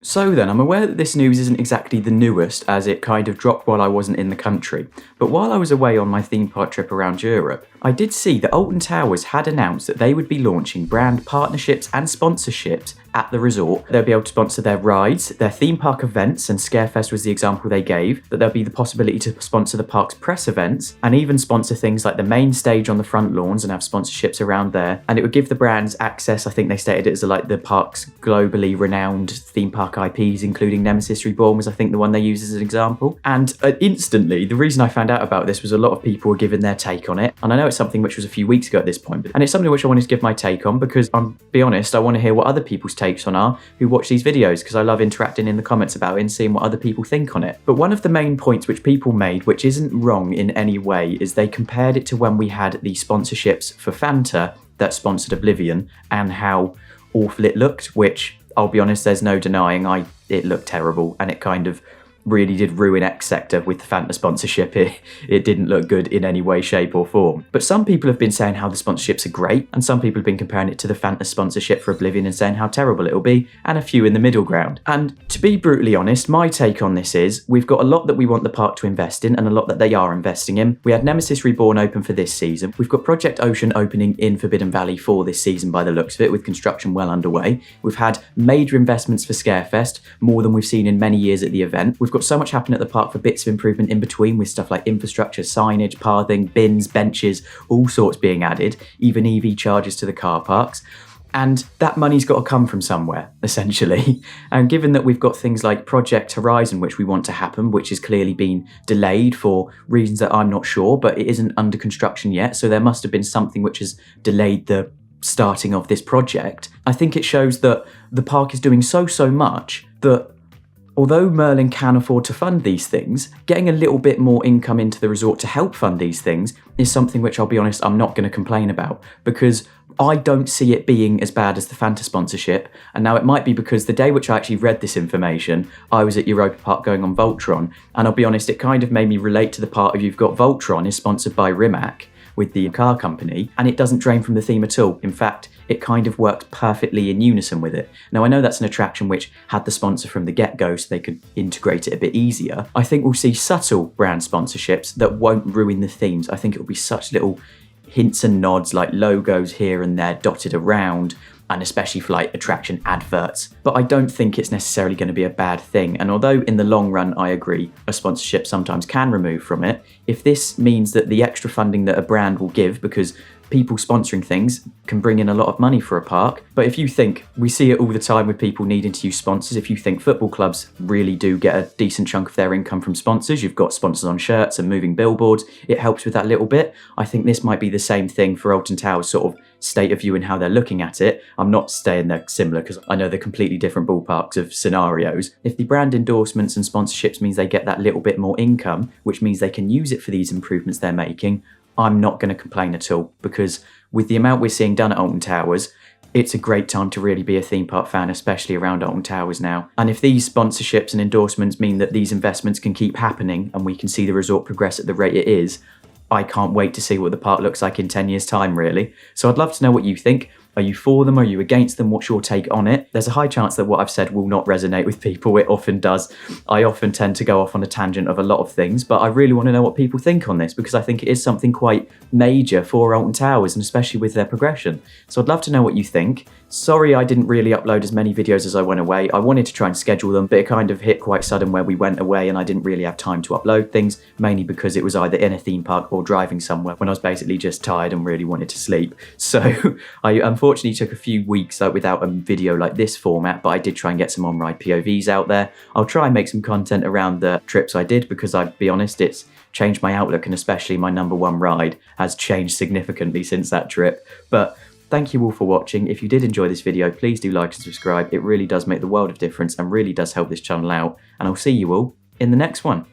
So then, I'm aware that this news isn't exactly the newest, as it kind of dropped while I wasn't in the country, but while I was away on my theme park trip around Europe, I did see that Alton Towers had announced that they would be launching brand partnerships and sponsorships at the resort. They'll be able to sponsor their rides, their theme park events, and Scarefest was the example they gave, that there'll be the possibility to sponsor the park's press events, and even sponsor things like the main stage on the front lawns and have sponsorships around there. And it would give the brands access, I think they stated it as like the park's globally renowned theme park IPs, including Nemesis Reborn was I think the one they used as an example. And instantly, the reason I found out about this was a lot of people were giving their take on it. And I know it's something which was a few weeks ago at this point, and it's something which I wanted to give my take on because, be honest, I want to hear what other people's takes on are who watch these videos, because I love interacting in the comments about it and seeing what other people think on it. But one of the main points which people made, which isn't wrong in any way, is they compared it to when we had the sponsorships for Fanta that sponsored Oblivion and how awful it looked, which I'll be honest, there's no denying it looked terrible, and it kind of really did ruin X Sector with the Fanta sponsorship. It didn't look good in any way, shape or form. But some people have been saying how the sponsorships are great, and some people have been comparing it to the Fanta sponsorship for Oblivion and saying how terrible it'll be, and a few in the middle ground. And to be brutally honest, my take on this is we've got a lot that we want the park to invest in and a lot that they are investing in. We had Nemesis Reborn open for this season. We've got Project Ocean opening in Forbidden Valley for this season by the looks of it, with construction well underway. We've had major investments for Scarefest, more than we've seen in many years at the event. We've got so much happening at the park for bits of improvement in between, with stuff like infrastructure, signage, pathing, bins, benches, all sorts being added, even EV chargers to the car parks. And that money's got to come from somewhere, essentially. And given that we've got things like Project Horizon, which we want to happen, which has clearly been delayed for reasons that I'm not sure, but it isn't under construction yet, so there must have been something which has delayed the starting of this project. I think it shows that the park is doing so much that although Merlin can afford to fund these things, getting a little bit more income into the resort to help fund these things is something which, I'll be honest, I'm not going to complain about, because I don't see it being as bad as the Fanta sponsorship. And now it might be because the day which I actually read this information, I was at Europa Park going on Voltron, and I'll be honest, it kind of made me relate to the part of you've got Voltron is sponsored by Rimac with the car company, and it doesn't drain from the theme at all. In fact, it kind of works perfectly in unison with it. Now, I know that's an attraction which had the sponsor from the get-go so they could integrate it a bit easier. I think we'll see subtle brand sponsorships that won't ruin the themes. I think it'll be such little hints and nods, like logos here and there dotted around, and especially for like attraction adverts. But I don't think it's necessarily going to be a bad thing. And although in the long run, I agree, a sponsorship sometimes can remove from it, if this means that the extra funding that a brand will give, because people sponsoring things can bring in a lot of money for a park. But if you think, we see it all the time with people needing to use sponsors, if you think football clubs really do get a decent chunk of their income from sponsors, you've got sponsors on shirts and moving billboards, it helps with that little bit. I think this might be the same thing for Alton Towers sort of state of view and how they're looking at it. I'm not saying they're similar because I know they're completely different ballparks of scenarios. If the brand endorsements and sponsorships means they get that little bit more income, which means they can use it for these improvements they're making, I'm not going to complain at all, because with the amount we're seeing done at Alton Towers, it's a great time to really be a theme park fan, especially around Alton Towers now. And if these sponsorships and endorsements mean that these investments can keep happening and we can see the resort progress at the rate it is, I can't wait to see what the park looks like in 10 years' time, really. So I'd love to know what you think. Are you for them? Are you against them? What's your take on it? There's a high chance that what I've said will not resonate with people. It often does. I often tend to go off on a tangent of a lot of things, but I really want to know what people think on this, because I think it is something quite major for Alton Towers, and especially with their progression. So I'd love to know what you think. Sorry I didn't really upload as many videos as I went away. I wanted to try and schedule them, but it kind of hit quite sudden where we went away and I didn't really have time to upload things, mainly because it was either in a theme park or driving somewhere when I was basically just tired and really wanted to sleep. So I unfortunately took a few weeks without a video like this format, but I did try and get some on-ride POVs out there. I'll try and make some content around the trips I did, because I'll be honest, it's changed my outlook, and especially my number one ride has changed significantly since that trip. But thank you all for watching. If you did enjoy this video, please do like and subscribe. It really does make the world of difference and really does help this channel out. And I'll see you all in the next one.